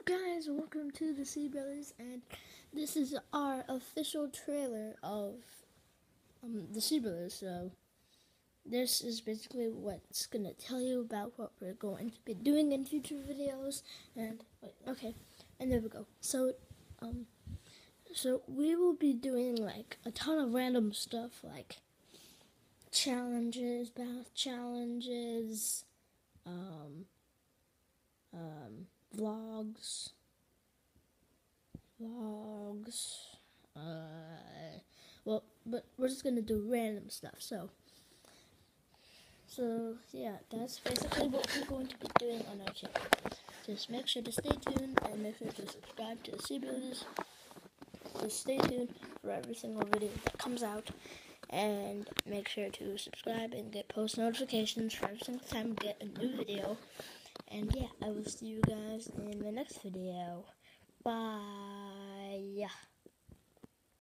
guys, welcome to the Sea Brothers, and this is our official trailer of the Sea Brothers. So this is basically what's gonna tell you about what we're going to be doing in future videos. And and there we go. So so we will be doing like a ton of random stuff, like challenges, bath challenges, vlogs, but we're just gonna do random stuff. So yeah, that's basically what we're going to be doing on our channel. Just make sure to stay tuned and make sure to subscribe to the Sea Brothers. Just stay tuned for every single video that comes out, and make sure to subscribe and get post notifications for every single time we get a new video. And yeah, I will see you guys in the next video. Bye.